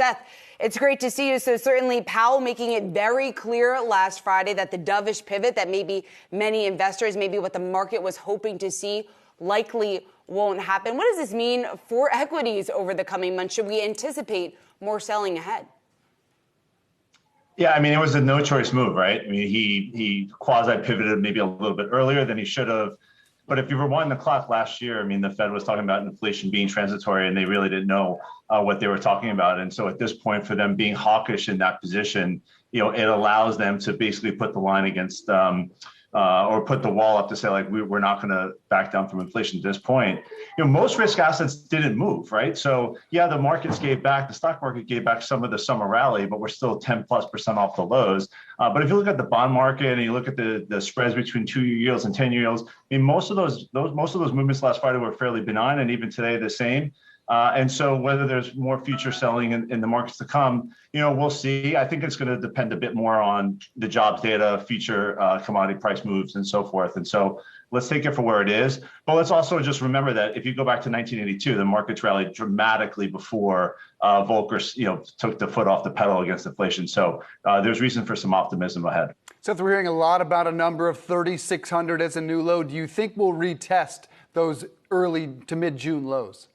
Seth, it's great to see you. So certainly Powell making it very clear last Friday that the dovish pivot that maybe many investors, maybe what the market was hoping to see, likely won't happen. What does this mean for equities over the coming months? Should we anticipate more selling ahead? Yeah, I mean, it was a no-choice move, right? I mean, he quasi-pivoted maybe a little bit earlier than he should have. But if you rewind the clock last year, I mean, the Fed was talking about inflation being transitory, and they really didn't know what they were talking about. And so at this point, for them being hawkish in that position, it allows them to basically put the line against or put the wall up to say, like, we're not going to back down from inflation at this point. Most risk assets didn't move, right? So yeah, the markets gave back, the stock market gave back some of the summer rally, but we're still 10+% off the lows. But if you look at the bond market and you look at the spreads between 2-year yields and 10-year yields, I mean, most of those movements last Friday were fairly benign, and even today the same. And so whether there's more future selling in the markets to come, we'll see. I think it's going to depend a bit more on the jobs data, future commodity price moves, and so forth. And so let's take it for where it is. But let's also just remember that if you go back to 1982, the markets rallied dramatically before Volcker, took the foot off the pedal against inflation. So there's reason for some optimism ahead. Seth, we're hearing a lot about a number of 3,600 as a new low. Do you think we'll retest those early to mid-June lows?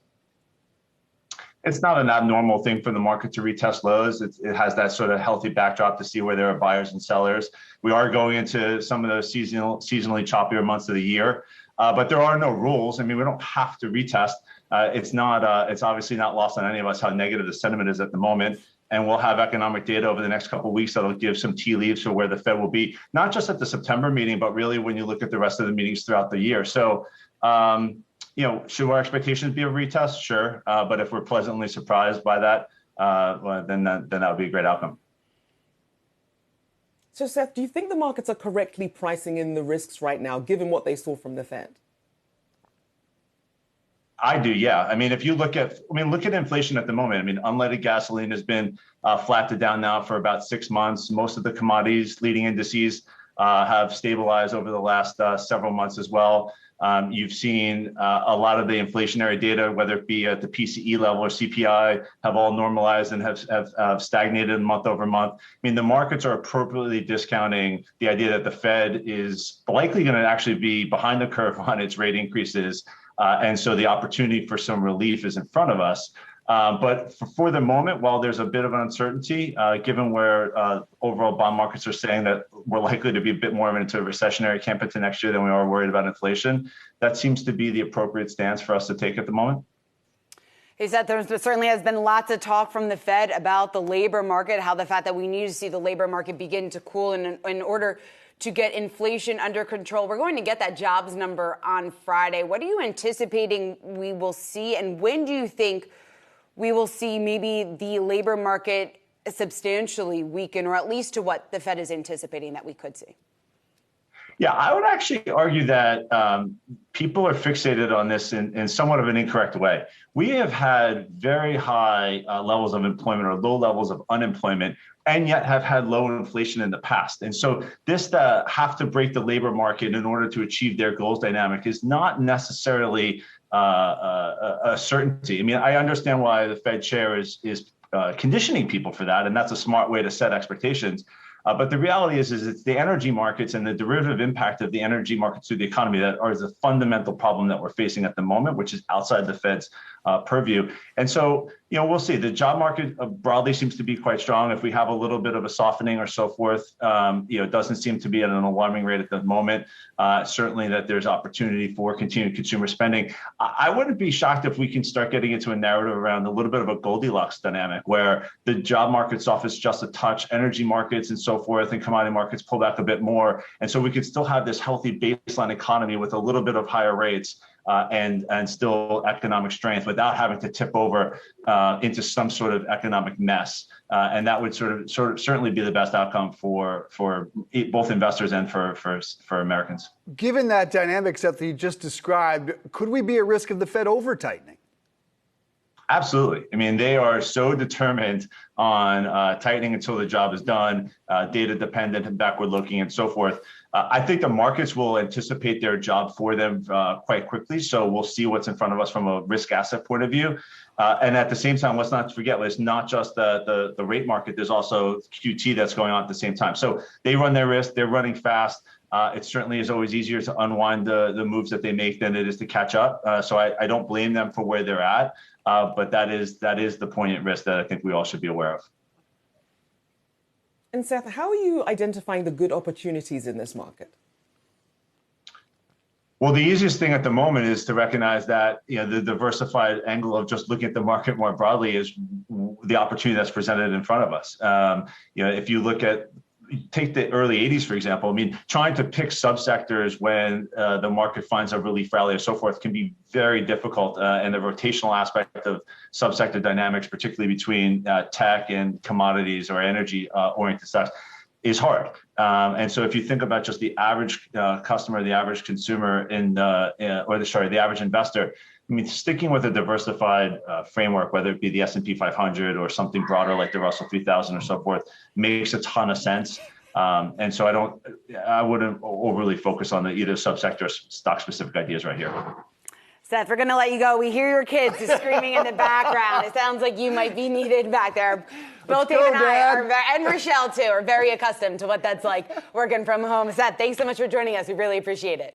It's not an abnormal thing for the market to retest lows. It has that sort of healthy backdrop to see where there are buyers and sellers. We are going into some of those seasonally choppier months of the year, but there are no rules. I mean, we don't have to retest. It's obviously not lost on any of us how negative the sentiment is at the moment. And we'll have economic data over the next couple of weeks that'll give some tea leaves for where the Fed will be, not just at the September meeting, but really when you look at the rest of the meetings throughout the year. So, should our expectations be a retest? Sure. But if we're pleasantly surprised by that, then that would be a great outcome. So, Seth, do you think the markets are correctly pricing in the risks right now, given what they saw from the Fed? I do, yeah. I mean, if you look at inflation at the moment. I mean, unleaded gasoline has been flat to down now for about 6 months. Most of the commodities leading indices have stabilized over the last several months as well. You've seen a lot of the inflationary data, whether it be at the PCE level or CPI, have all normalized and have stagnated month over month. I mean, the markets are appropriately discounting the idea that the Fed is likely going to actually be behind the curve on its rate increases. And so the opportunity for some relief is in front of us. But for the moment, while there's a bit of uncertainty, given where overall bond markets are saying that we're likely to be a bit more into a recessionary camp into next year than we are worried about inflation, that seems to be the appropriate stance for us to take at the moment. He said there certainly has been lots of talk from the Fed about the labor market, how the fact that we need to see the labor market begin to cool in order to get inflation under control. We're going to get that jobs number on Friday. What are you anticipating we will see, and when do you think we will see maybe the labor market substantially weaken, or at least to what the Fed is anticipating that we could see? Yeah, I would actually argue that people are fixated on this in somewhat of an incorrect way. We have had very high levels of employment or low levels of unemployment, and yet have had low inflation in the past. And so this have to break the labor market in order to achieve their goals dynamic is not necessarily a certainty. I mean, I understand why the Fed chair is conditioning people for that, and that's a smart way to set expectations. But the reality is it's the energy markets and the derivative impact of the energy markets to the economy that is a fundamental problem that we're facing at the moment, which is outside the Fed's purview. And so, we'll see. The job market broadly seems to be quite strong. If we have a little bit of a softening or so forth, it doesn't seem to be at an alarming rate at the moment. Certainly that there's opportunity for continued consumer spending. I wouldn't be shocked if we can start getting into a narrative around a little bit of a Goldilocks dynamic where the job market softens just a touch, energy markets and so forth, and commodity markets pull back a bit more. And so we could still have this healthy baseline economy with a little bit of higher rates and still economic strength without having to tip over into some sort of economic mess. And that would certainly be the best outcome for both investors and for Americans. Given that dynamic, Seth, that you just described, could we be at risk of the Fed over-tightening? Absolutely. I mean, they are so determined on tightening until the job is done, data dependent and backward looking and so forth. I think the markets will anticipate their job for them quite quickly. So we'll see what's in front of us from a risk asset point of view. And at the same time, let's not forget, it's not just the rate market. There's also QT that's going on at the same time. So they run their risk. They're running fast. It certainly is always easier to unwind the moves that they make than it is to catch up. So I don't blame them for where they're at. But that is the poignant risk that I think we all should be aware of. And Seth, how are you identifying the good opportunities in this market? Well, the easiest thing at the moment is to recognize that the diversified angle of just looking at the market more broadly is the opportunity that's presented in front of us. If you take the early 80s, for example, I mean, trying to pick subsectors when the market finds a relief rally or so forth can be very difficult. And the rotational aspect of subsector dynamics, particularly between tech and commodities or energy oriented stocks, is hard. And so if you think about just the average customer, the average consumer the average investor, I mean, sticking with a diversified framework, whether it be the S&P 500 or something broader like the Russell 3000 or so forth, makes a ton of sense. And so I wouldn't overly focus on either subsector or stock-specific ideas right here. Seth, we're going to let you go. We hear your kids screaming in the background. It sounds like you might be needed back there. Both you and I and Rochelle too, are very accustomed to what that's like working from home. Seth, thanks so much for joining us. We really appreciate it.